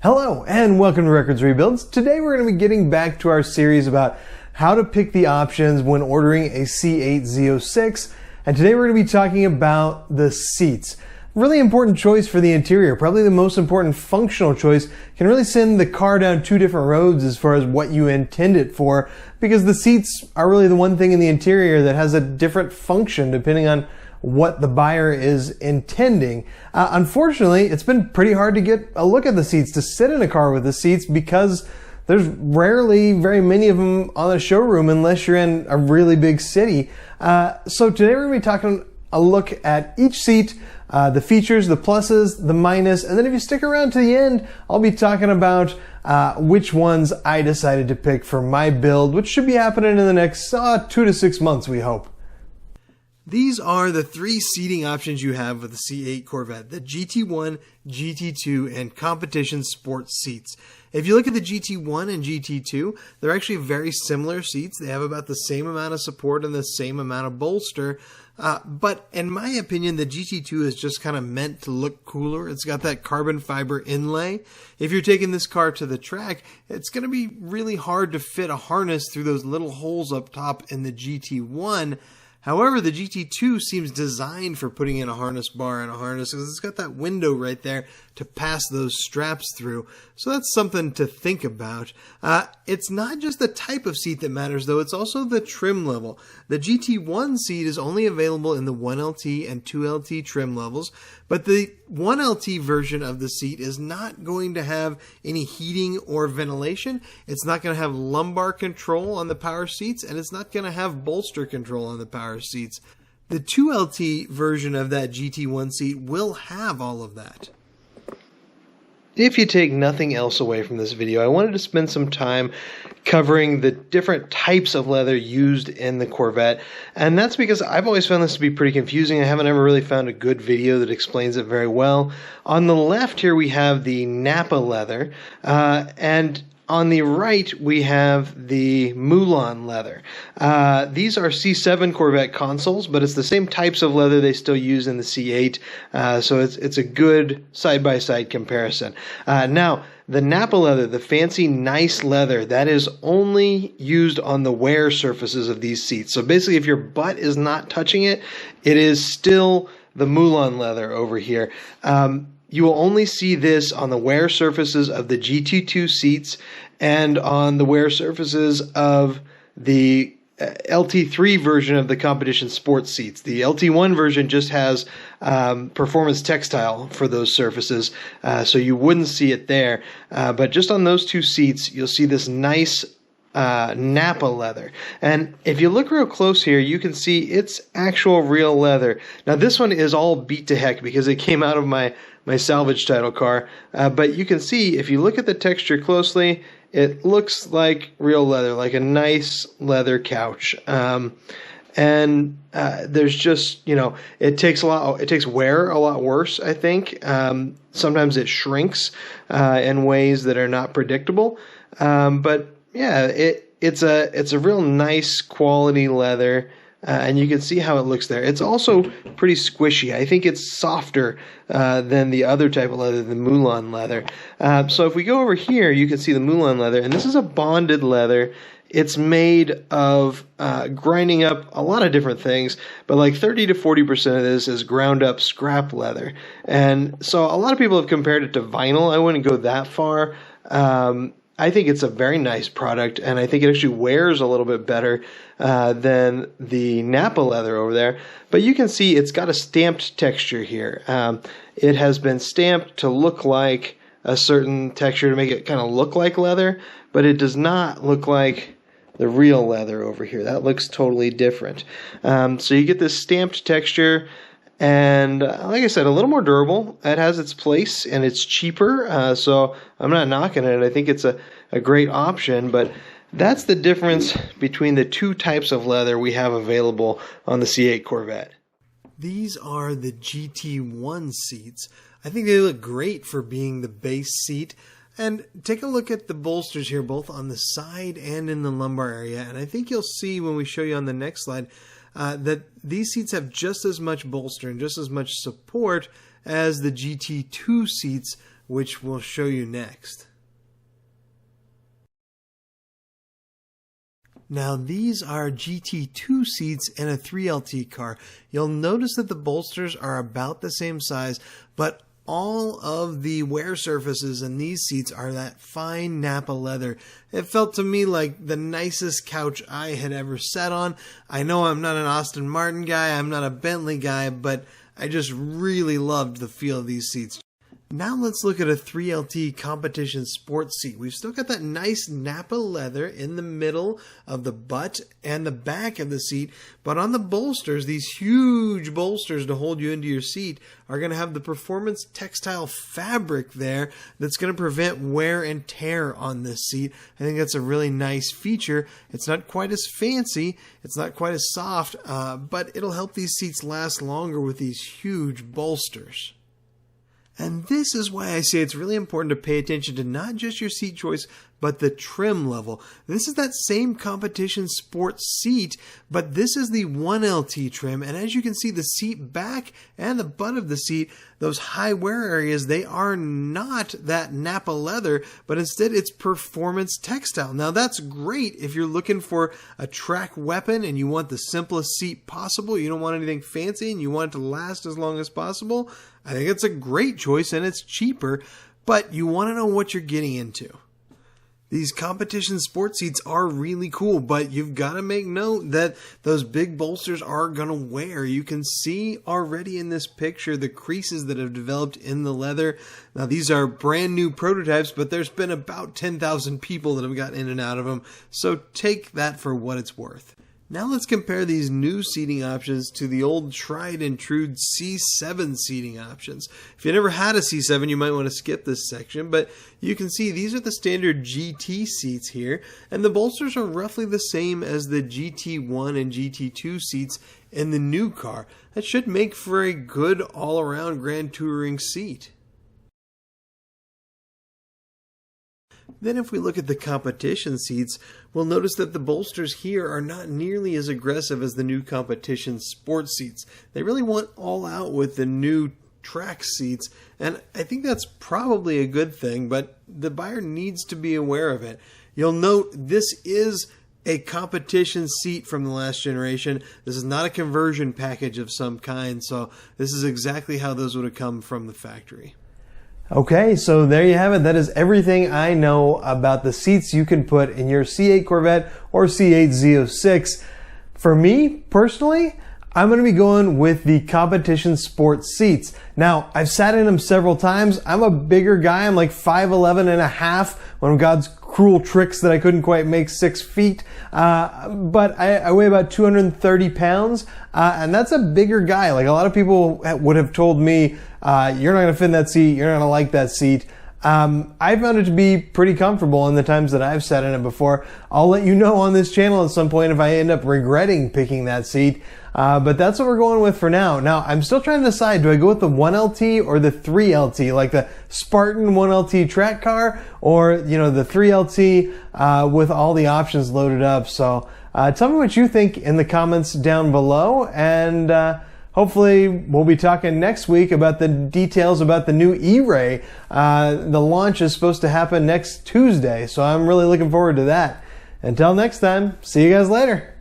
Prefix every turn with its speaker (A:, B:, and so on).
A: Hello and welcome to Records Rebuilds. Today we're going to be getting back to our series about how to pick the options when ordering a C8 Z06, and today we're going to be talking about the seats. Really important choice for the interior, probably the most important functional choice, can really send the car down two different roads as far as what you intend it for, because the seats are really the one thing in the interior that has a different function depending on what the buyer is intending. Unfortunately, it's been pretty hard to get a look at the seats, to sit in a car with the seats, because there's rarely very many of them on the showroom unless you're in a really big city. So today we're going to be taking a look at each seat, the features, the pluses, the minus, and then if you stick around to the end, I'll be talking about which ones I decided to pick for my build, which should be happening in the next 2 to 6 months, we hope. These are the three seating options you have with the C8 Corvette: the GT1, GT2, and Competition Sport seats. If you look at the GT1 and GT2, they're actually very similar seats. They have about the same amount of support and the same amount of bolster. But in my opinion, the GT2 is just kind of meant to look cooler. It's got that carbon fiber inlay. If you're taking this car to the track, it's going to be really hard to fit a harness through those little holes up top in the GT1. However, the GT2 seems designed for putting in a harness bar and a harness, because it's got that window right there to pass those straps through. So that's something to think about. It's not just the type of seat that matters, though. It's also the trim level. The GT1 seat is only available in the 1LT and 2LT trim levels, but the 1LT version of the seat is not going to have any heating or ventilation. It's not going to have lumbar control on the power seats, and it's not going to have bolster control on the power seats. The 2LT version of that GT1 seat will have all of that. If you take nothing else away from this video, I wanted to spend some time covering the different types of leather used in the Corvette, and that's because I've always found this to be pretty confusing. I haven't ever really found a good video that explains it very well. On the left here we have the Nappa leather, and on the right, we have the Moulin leather. These are C7 Corvette consoles, but it's the same types of leather they still use in the C8, so it's a good side-by-side comparison. Now, the Nappa leather, the fancy, nice leather, that is only used on the wear surfaces of these seats. So basically, if your butt is not touching it, it is still the Moulin leather over here. You will only see this on the wear surfaces of the GT2 seats and on the wear surfaces of the LT3 version of the Competition Sports seats. The LT1 version just has performance textile for those surfaces, so you wouldn't see it there. But just on those two seats, you'll see this nice Nappa leather. And if you look real close here, you can see it's actual real leather. Now this one is all beat to heck because it came out of my salvage title car, but you can see if you look at the texture closely, it looks like real leather, like a nice leather couch. And there's just, it takes wear a lot worse, I think. Sometimes it shrinks in ways that are not predictable, but yeah, it's a real nice quality leather, and you can see how it looks there. It's also pretty squishy. I think it's softer than the other type of leather, the Moulin leather. So if we go over here, you can see the Moulin leather, and this is a bonded leather. It's made of grinding up a lot of different things, but like 30 to 40% of this is ground up scrap leather. And so a lot of people have compared it to vinyl. I wouldn't go that far. I think it's a very nice product, and I think it actually wears a little bit better than the Nappa leather over there. But you can see it's got a stamped texture here. It has been stamped to look like a certain texture to make it kind of look like leather, but it does not look like the real leather over here. That looks totally different. So you get this stamped texture. And like I said, a little more durable. It has its place, and it's cheaper, so I'm not knocking it. I think it's a great option, but that's the difference between the two types of leather we have available on the C8 Corvette. These are the GT1 seats. I think they look great for being the base seat. And take a look at the bolsters here, both on the side and in the lumbar area. And I think you'll see when we show you on the next slide that these seats have just as much bolster and just as much support as the GT2 seats which we'll show you next. Now these are GT2 seats in a 3LT car. You'll notice that the bolsters are about the same size, but all of the wear surfaces in these seats are that fine Napa leather. It felt to me like the nicest couch I had ever sat on. I know I'm not an Aston Martin guy, I'm not a Bentley guy, but I just really loved the feel of these seats. Now let's look at a 3LT competition sports seat. We've still got that nice Napa leather in the middle of the butt and the back of the seat, but on the bolsters, these huge bolsters to hold you into your seat are going to have the performance textile fabric there that's going to prevent wear and tear on this seat. I think that's a really nice feature. It's not quite as fancy, it's not quite as soft, but it'll help these seats last longer with these huge bolsters. And this is why I say it's really important to pay attention to not just your seat choice, but the trim level. This is that same competition sports seat, but this is the 1LT trim. And as you can see, the seat back and the butt of the seat, those high wear areas, they are not that Napa leather, but instead it's performance textile. Now that's great if you're looking for a track weapon and you want the simplest seat possible. You don't want anything fancy and you want it to last as long as possible. I think it's a great choice and it's cheaper, but you want to know what you're getting into. These competition sports seats are really cool, but you've got to make note that those big bolsters are going to wear. You can see already in this picture the creases that have developed in the leather. Now these are brand new prototypes, but there's been about 10,000 people that have gotten in and out of them, so take that for what it's worth. Now let's compare these new seating options to the old tried and true C7 seating options. If you never had a C7, you might want to skip this section, but you can see these are the standard GT seats here, and the bolsters are roughly the same as the GT1 and GT2 seats in the new car. That should make for a good all-around Grand Touring seat. Then if we look at the competition seats, we'll notice that the bolsters here are not nearly as aggressive as the new competition sports seats. They really went all out with the new track seats, and I think that's probably a good thing, but the buyer needs to be aware of it. You'll note this is a competition seat from the last generation. This is not a conversion package of some kind, so this is exactly how those would have come from the factory. Okay, so there you have it. That is everything I know about the seats you can put in your C8 Corvette or C8 Z06. For me, personally, I'm going to be going with the competition sports seats. Now, I've sat in them several times. I'm a bigger guy. I'm like 5'11" and a half. One of God's cruel tricks that I couldn't quite make 6 feet. But I weigh about 230 pounds. And that's a bigger guy. Like a lot of people would have told me, you're not going to fit in that seat. You're not going to like that seat. I found it to be pretty comfortable in the times that I've sat in it before. I'll let you know on this channel at some point if I end up regretting picking that seat. But that's what we're going with for now. Now, I'm still trying to decide, do I go with the 1LT or the 3LT, like the Spartan 1LT track car, or, you know, the 3LT with all the options loaded up. So tell me what you think in the comments down below, and hopefully we'll be talking next week about the details about the new E-Ray. The launch is supposed to happen next Tuesday, so I'm really looking forward to that. Until next time, see you guys later.